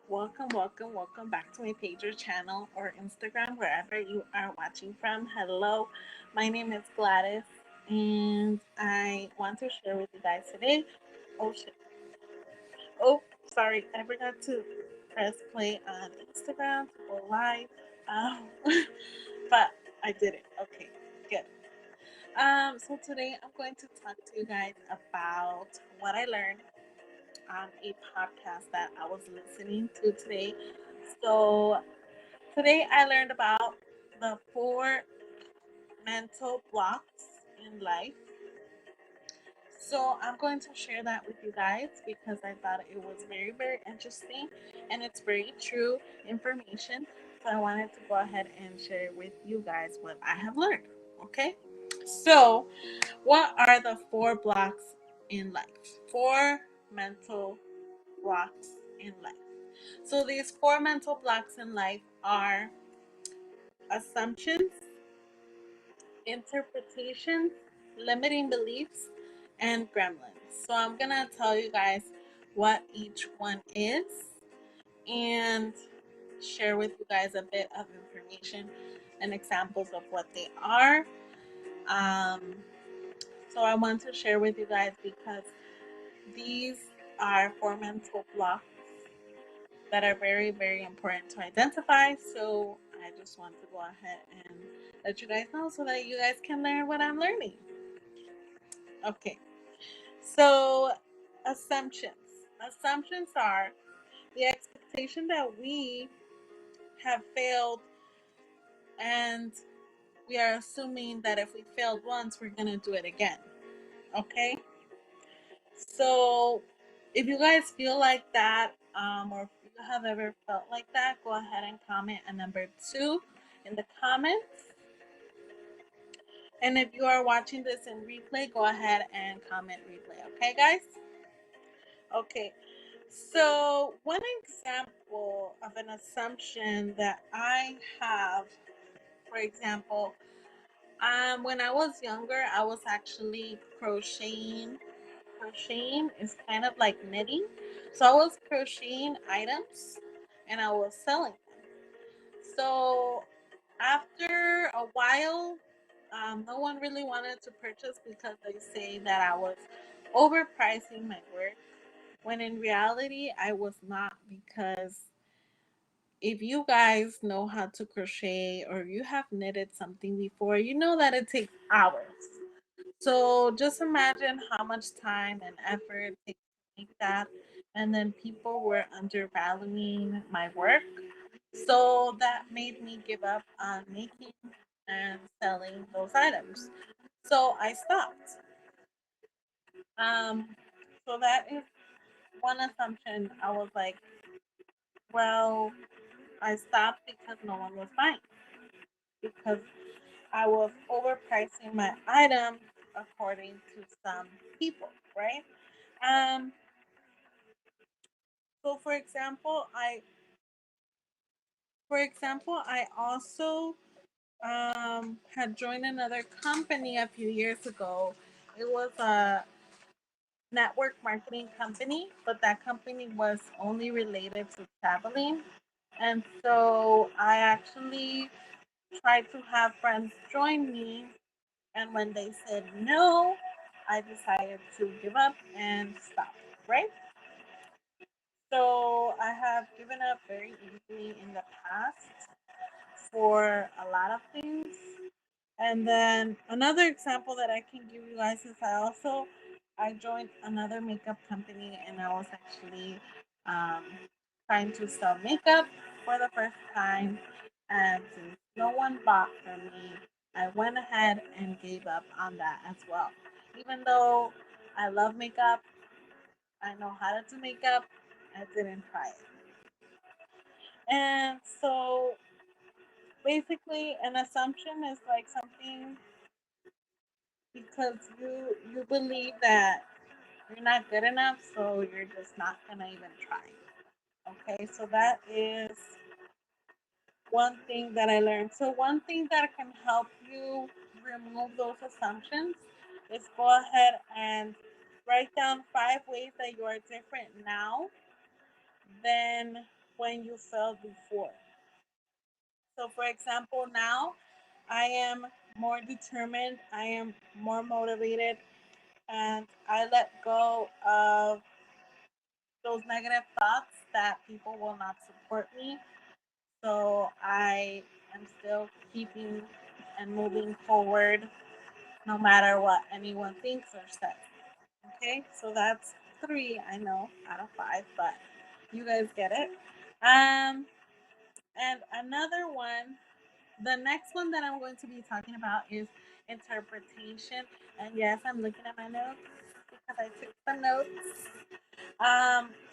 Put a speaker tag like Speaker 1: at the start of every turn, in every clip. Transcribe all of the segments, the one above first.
Speaker 1: Welcome back to my page or channel or Instagram, wherever you are watching from. Hello, my name is Gladys, and I want to share with you guys today. Oh shit! Oh, sorry, I forgot to press play on Instagram to go live. Um, but I did it. Okay, good. So today I'm going to talk to you guys about what I learned on a podcast that I was listening to today. So today I learned about the four mental blocks in life. So I'm going to share that with you guys because I thought it was very interesting and it's very true information. So I wanted to go ahead and share with you guys what I have learned. Okay? So, what are the four blocks in life? Four mental blocks in life. So these four mental blocks in life are assumptions, interpretations, limiting beliefs, and gremlins. So I'm going to tell you guys what each one is and share with you guys a bit of information and examples of what they are. Um, so I want to share with you guys because these are four mental blocks that are very important to identify. So I just want to go ahead and let you guys know so that you guys can learn what I'm learning. Okay, so assumptions. Assumptions are the expectation that we have failed, and we are assuming that if we failed once, we're going to do it again. Okay, so if you guys feel like that, or if you have ever felt like that, go ahead and comment a number 2 in the comments. And if you are watching this in replay, go ahead and comment replay. Okay, guys? Okay. So, one example of an assumption that I have, for example, when I was younger, I was actually crocheting. Crocheting is kind of like knitting. So I was crocheting items and I was selling them. So after a while, no one really wanted to purchase because they say that I was overpricing my work. When in reality, I was not, because if you guys know how to crochet or you have knitted something before, you know that it takes hours. So just imagine how much time and effort it takes to make that. And then people were undervaluing my work. So that made me give up on making and selling those items. So I stopped. Um, so that is one assumption. I was like, well, I stopped because no one was buying, because I was overpricing my items according to some people, right? Um, so I also had joined another company a few years ago. It was a network marketing company, but that company was only related to traveling. And so I actually tried to have friends join me, and when they said no, I decided to give up and stop, right? So I have given up very easily in the past for a lot of things. And then another example that I can give you guys is I joined another makeup company, and I was actually um, trying to sell makeup for the first time. And since no one bought from me, I went ahead and gave up on that as well. Even though I love makeup, I know how to do makeup, I didn't try it. And so basically, an assumption is like something because you believe that you're not good enough, so you're just not gonna even try. Okay, so that is one thing that I learned. So one thing that can help you remove those assumptions is go ahead and write down 5 ways that you are different now than when you failed before. So, for example, now I am more determined, I am more motivated, and I let go of those negative thoughts that people will not support me. So, I am still keeping and moving forward no matter what anyone thinks or says. Okay, so that's three, I know, out of five, but you guys get it. Um, and another one, the next one that I'm going to be talking about is interpretation. And yes, I'm looking at my notes because I took the notes.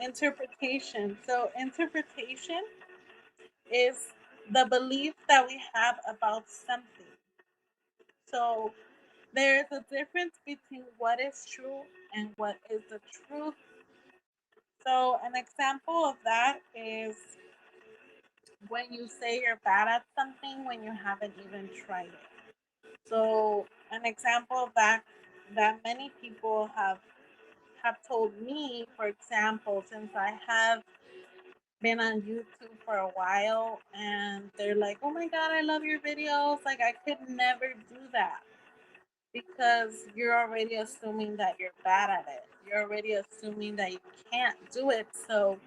Speaker 1: Interpretation. So, interpretation is the belief that we have about something. So, there is a difference between what is true and what is the truth. So, an example of that is when you say you're bad at something when you haven't even tried it. So, an example of that many people have told me, for example, since I have been on YouTube for a while, and they're like, "Oh my God, I love your videos!" Like I could never do that because you're already assuming that you're bad at it. You're already assuming that you can't do it, so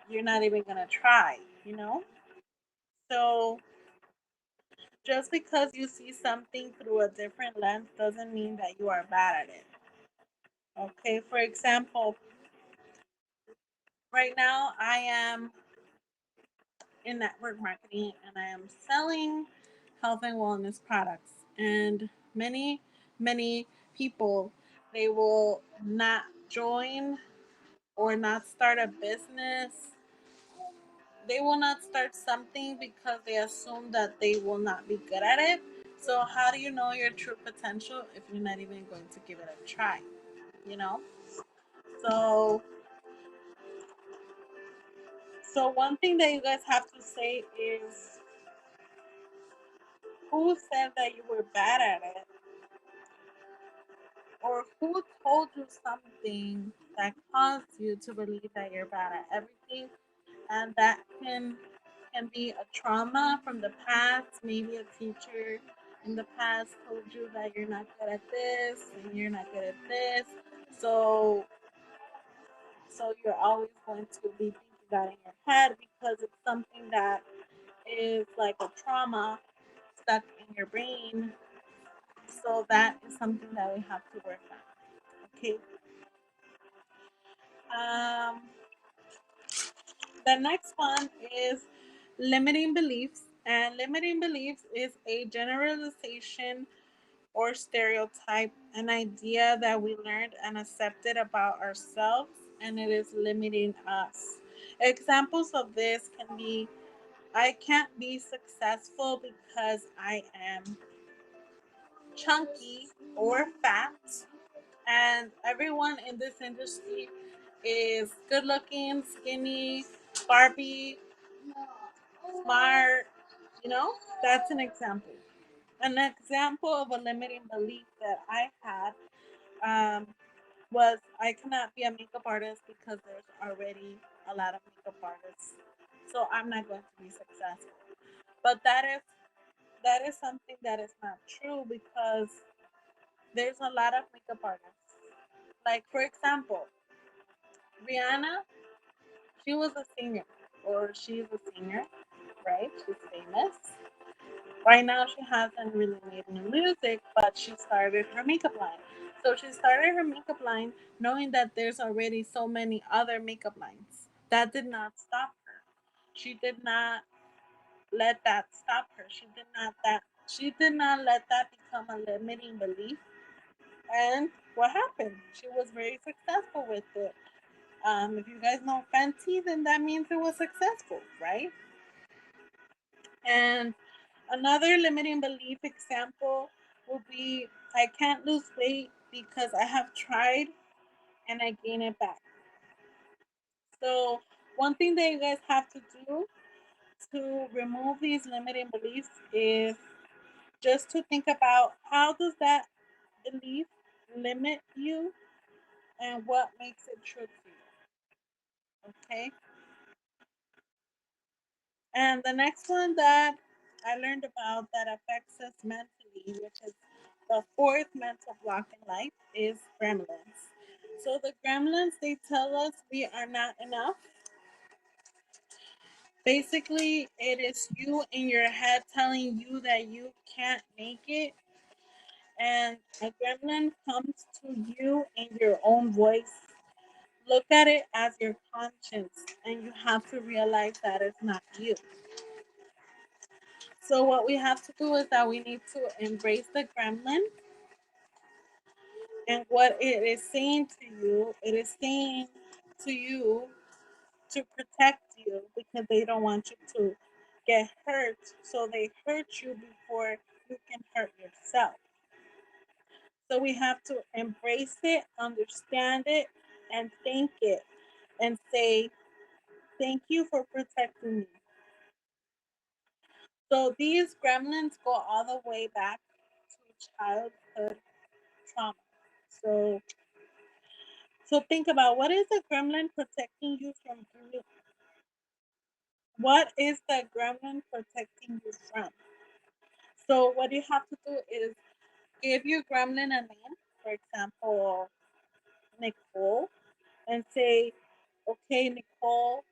Speaker 1: you're not even gonna try. You know. So just because you see something through a different lens doesn't mean that you are bad at it. Okay, for example, right now I am in network marketing and I am selling health and wellness products. And many people, they will not join or not start a business. They will not start something because they assume that they will not be good at it. So how do you know your true potential if you're not even going to give it a try? You know? So one thing that you guys have to say is who said that you were bad at it, or who told you something that caused you to believe that you're bad at everything, and that can be a trauma from the past. Maybe a teacher in the past told you that you're not good at this and you're not good at this. So you're always going to be thinking that in your head because it's something that is like a trauma stuck in your brain. So that is something that we have to work on. Okay. Um, the next one is limiting beliefs. And limiting beliefs is a generalization or stereotype, an idea that we learned and accepted about ourselves, and it is limiting us. Examples of this can be I can't be successful because I am chunky or fat, and everyone in this industry is good looking, skinny, Barbie, smart. You know, that's an example. An example of a limiting belief that I had um, was I cannot be a makeup artist because there's already a lot of makeup artists, so I'm not going to be successful. But that is something that is not true because there's a lot of makeup artists. Like for example, Rihanna, she was a singer, or she's a singer, right? She's famous. Right now, she hasn't really made new music, but she started her makeup line. So she started her makeup line knowing that there's already so many other makeup lines. That did not stop her. She did not let that stop her. She did not let that become a limiting belief. And what happened? She was very successful with it. If you guys know Fenty, then that means it was successful, right? And another limiting belief example will be I can't lose weight because I have tried and I gain it back. So, one thing that you guys have to do to remove these limiting beliefs is just to think about how does that belief limit you and what makes it true to you. Okay? And the next one that I learned about that affects us mentally, which is the fourth mental block in life, is gremlins. So the gremlins, they tell us we are not enough. Basically, it is you in your head telling you that you can't make it. And a gremlin comes to you in your own voice. Look at it as your conscience, and you have to realize that it's not you. So what we have to do is that we need to embrace the gremlin and what it is saying to you. It is saying to you to protect you because they don't want you to get hurt. So they hurt you before you can hurt yourself. So we have to embrace it, understand it, and thank it and say, thank you for protecting me. So these gremlins go all the way back to childhood trauma. So so think about what is the gremlin protecting you from doing? What is the gremlin protecting you from? So what you have to do is give your gremlin a name, for example, Nicole, and say, okay, Nicole,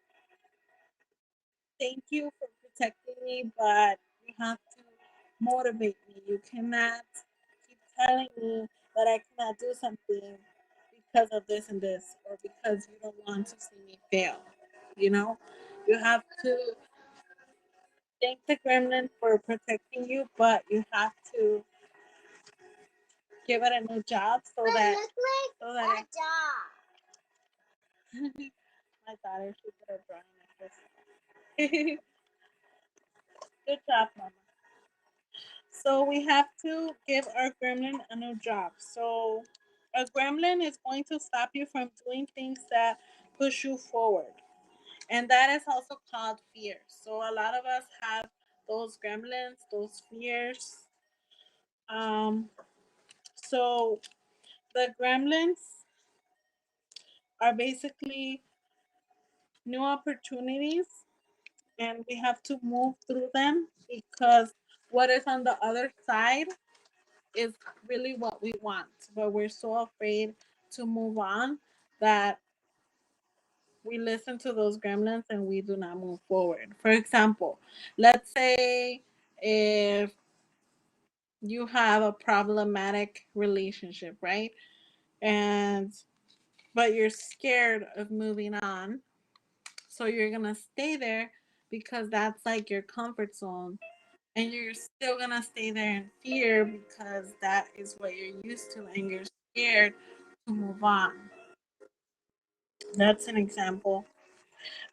Speaker 1: thank you for protecting me, but you have to motivate me. You cannot keep telling me that I cannot do something because of this and this, or because you don't want to see me fail. You know, you have to thank the gremlin for protecting you, but you have to give it a new job so that my daughter she put a drawing like this. Good job, mama. So we have to give our gremlin a new job. So a gremlin is going to stop you from doing things that push you forward. And that is also called fear. So a lot of us have those gremlins, those fears. Um, so the gremlins are basically new opportunities, and we have to move through them because what is on the other side is really what we want, but we're so afraid to move on that we listen to those gremlins and we do not move forward. For example, let's say if you have a problematic relationship, right? And but you're scared of moving on, so you're gonna stay there because that's like your comfort zone, and you're still gonna stay there in fear because that is what you're used to and you're scared to move on. That's an example.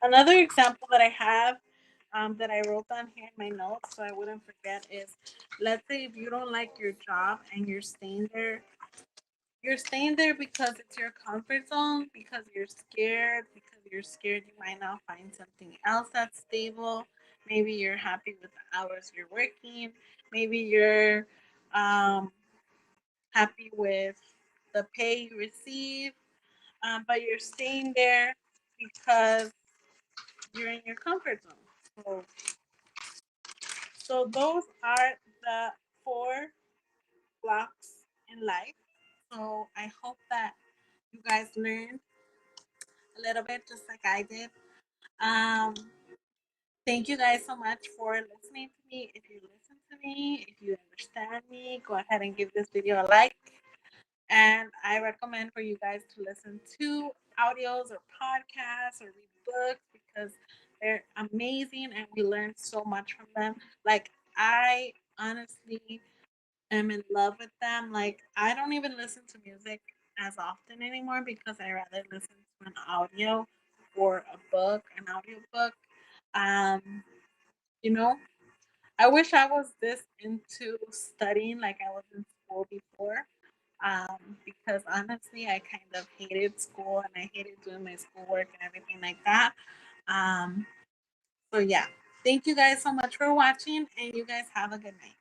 Speaker 1: Another example that I have, that I wrote down here in my notes so I wouldn't forget, is let's say if you don't like your job and you're staying there because it's your comfort zone, because you're scared you might not find something else that's stable. Maybe you're happy with the hours you're working. Maybe you're um, happy with the pay you receive, but you're staying there because you're in your comfort zone. So those are the four blocks in life. So I hope that you guys learned a little bit just like I did. Um, Thank you guys so much for listening to me. If you listen to me, if you understand me, go ahead and give this video a like. And I recommend for you guys to listen to audios or podcasts or read books because they're amazing and we learn so much from them. Like, I honestly am in love with them. Like, I don't even listen to music as often anymore because I rather listen to an audio or a book, an audio book. Um, you know, I wish I was this into studying like I was in school before. Because honestly, I kind of hated school and I hated doing my schoolwork and everything like that. Um, so yeah, thank you guys so much for watching, and you guys have a good night.